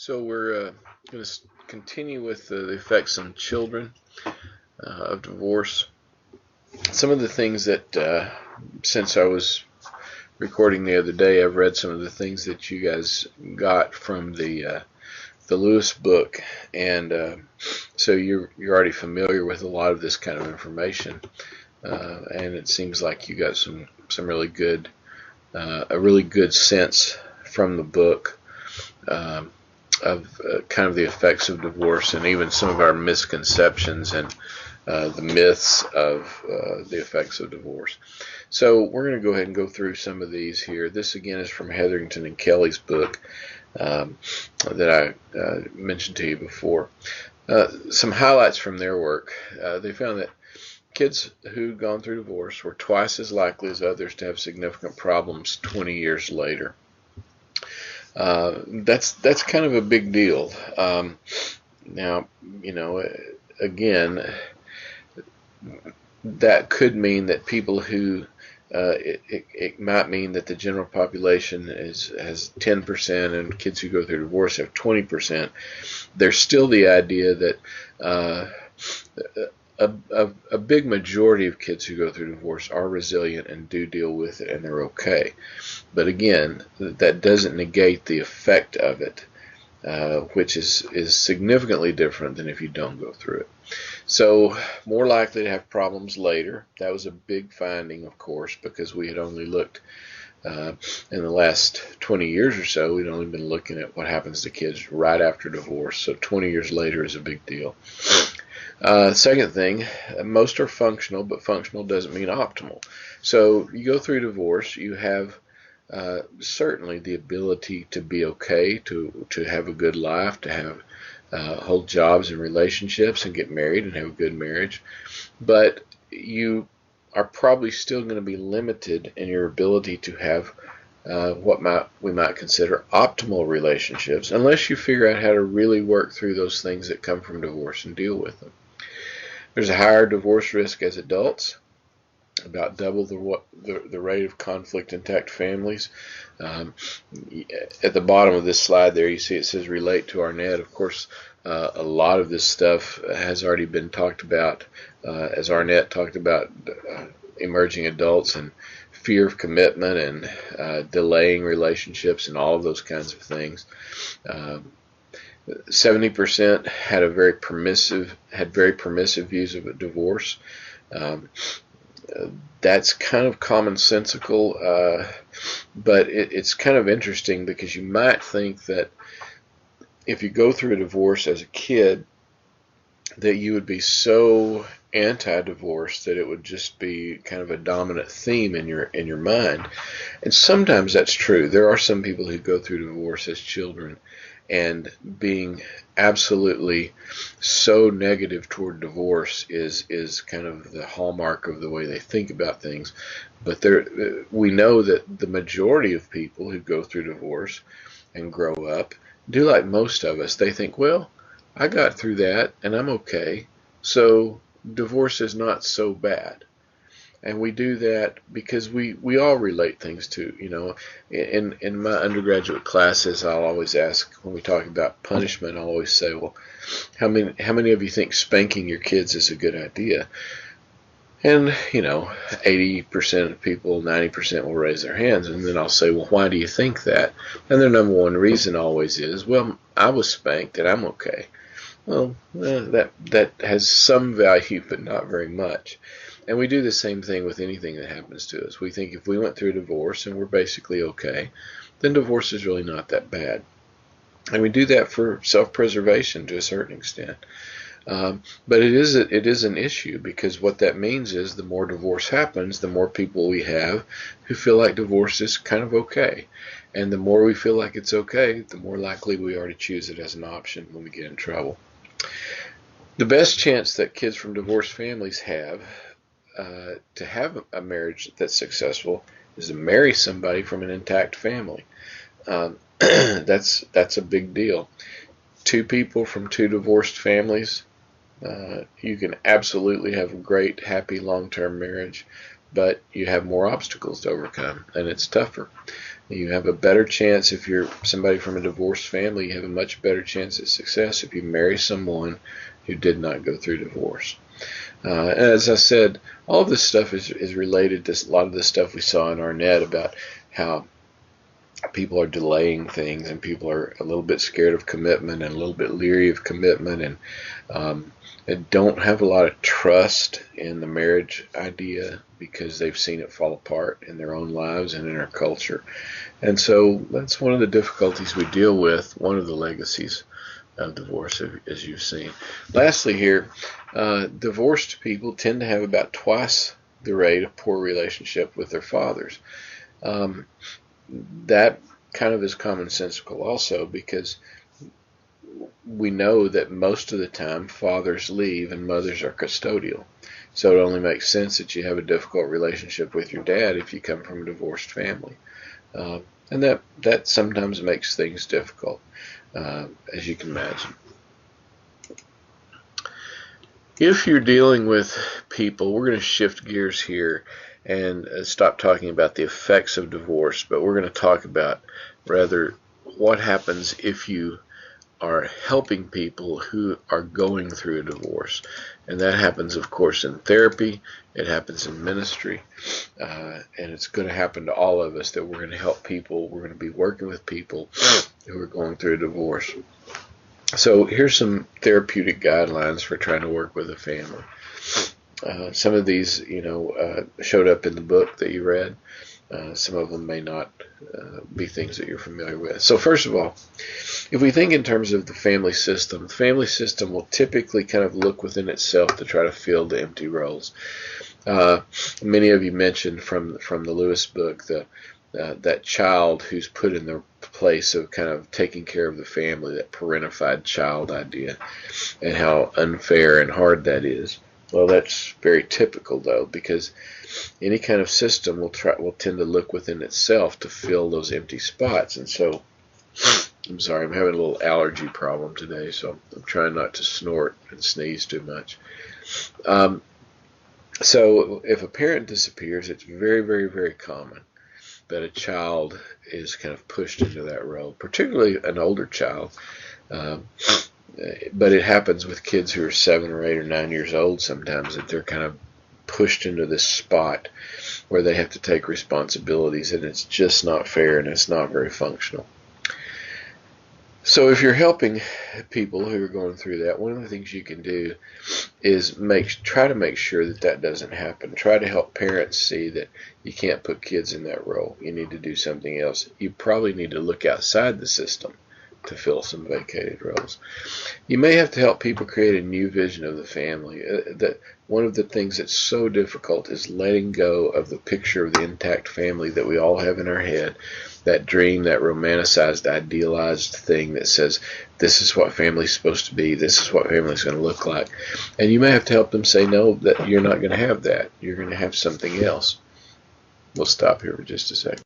So we're going to continue with the effects on children of divorce. Some of the things that, since I was recording the other day, I've read some of the things that you guys got from the Lewis book, and so you're already familiar with a lot of this kind of information, and it seems like you got some really good a really good sense from the book. Of kind of the effects of divorce and even some of our misconceptions and the myths of the effects of divorce. So we're going to go ahead and go through some of these here. This again is from Hetherington and Kelly's book that I mentioned to you before. Some highlights from their work. They found that kids who'd gone through divorce were twice as likely as others to have significant problems 20 years later. That's kind of a big deal. Now, again, that could mean that people who it might mean that the general population has 10% and kids who go through divorce have 20%. There's still the idea that a big majority of kids who go through divorce are resilient and do deal with it and they're okay. But again, that doesn't negate the effect of it, which is significantly different than if you don't go through it. So more likely to have problems later. That was a big finding, of course, because we had only looked in the last 20 years or so, we'd only been looking at what happens to kids right after divorce. So 20 years later is a big deal. Second thing, most are functional, but functional doesn't mean optimal. So you go through divorce, you have certainly the ability to be okay, to have a good life, to have hold jobs and relationships and get married and have a good marriage. But you are probably still going to be limited in your ability to have what we might consider optimal relationships unless you figure out how to really work through those things that come from divorce and deal with them. There's a higher divorce risk as adults, about double the rate of conflict-intact families. At the bottom of this slide there, you see it says relate to Arnett. Of course, a lot of this stuff has already been talked about, as Arnett talked about emerging adults and fear of commitment and delaying relationships and all of those kinds of things. 70% had very permissive views of a divorce. That's kind of commonsensical, but it's kind of interesting because you might think that if you go through a divorce as a kid, that you would be so anti-divorce that it would just be kind of a dominant theme in your mind. And sometimes that's true. There are some people who go through divorce as children, and being absolutely so negative toward divorce is kind of the hallmark of the way they think about things. But we know that the majority of people who go through divorce and grow up do like most of us. They think, well, I got through that and I'm okay, so divorce is not so bad. And we do that because we all relate things to, in my undergraduate classes, I'll always ask, when we talk about punishment, I'll always say, well, how many of you think spanking your kids is a good idea? And 80% of people, 90% will raise their hands, and then I'll say, well, why do you think that? And their number one reason always is, well, I was spanked and I'm okay. Well, that has some value, but not very much. And we do the same thing with anything that happens to us. We think if we went through a divorce and we're basically okay, then divorce is really not that bad. And we do that for self-preservation to a certain extent. But it is an issue, because what that means is the more divorce happens, the more people we have who feel like divorce is kind of okay. And the more we feel like it's okay, the more likely we are to choose it as an option when we get in trouble. The best chance that kids from divorced families have to have a marriage that's successful is to marry somebody from an intact family. That's a big deal. Two people from two divorced families, you can absolutely have a great, happy, long-term marriage. but you have more obstacles to overcome, and it's tougher. You have a better chance if you're somebody from a divorced family. You have a much better chance at success if you marry someone who did not go through divorce. As I said, all of this stuff is related to a lot of the stuff we saw in Arnett about how people are delaying things, and people are a little bit scared of commitment and a little bit leery of commitment, and don't have a lot of trust in the marriage idea because they've seen it fall apart in their own lives and in our culture. And so that's one of the difficulties we deal with, one of the legacies of divorce, as you've seen. Lastly here, divorced people tend to have about twice the rate of poor relationship with their fathers. That kind of is commonsensical also, because we know that most of the time fathers leave and mothers are custodial. So it only makes sense that you have a difficult relationship with your dad if you come from a divorced family. And that sometimes makes things difficult, as you can imagine. If you're dealing with people, we're going to shift gears here and stop talking about the effects of divorce, but we're going to talk about rather what happens if you are helping people who are going through a divorce. And that happens, of course, in therapy. It happens in ministry. And it's going to happen to all of us, that we're going to help people. We're going to be working with people who are going through a divorce. So here's some therapeutic guidelines for trying to work with a family. Some of these, showed up in the book that you read. Some of them may not be things that you're familiar with. So first of all, if we think in terms of the family system will typically kind of look within itself to try to fill the empty roles. Many of you mentioned from the Lewis book that child who's put in the place of kind of taking care of the family, that parentified child idea, and how unfair and hard that is. Well, that's very typical, though, because any kind of system will tend to look within itself to fill those empty spots. And so, I'm sorry, I'm having a little allergy problem today, so I'm trying not to snort and sneeze too much. So if a parent disappears, it's very, very, very common that a child is kind of pushed into that role, particularly an older child. But it happens with kids who are 7 or 8 or 9 years old sometimes, that they're kind of pushed into this spot where they have to take responsibilities, and it's just not fair, and it's not very functional. So if you're helping people who are going through that, one of the things you can do is try to make sure that doesn't happen. Try to help parents see that you can't put kids in that role. You need to do something else. You probably need to look outside the system to fill some vacated roles. You may have to help people create a new vision of the family. That one of the things that's so difficult is letting go of the picture of the intact family that we all have in our head, that dream, that romanticized, idealized thing that says, this is what family's supposed to be, this is what family's going to look like. And you may have to help them say, no, that you're not going to have that. You're going to have something else. We'll stop here for just a second.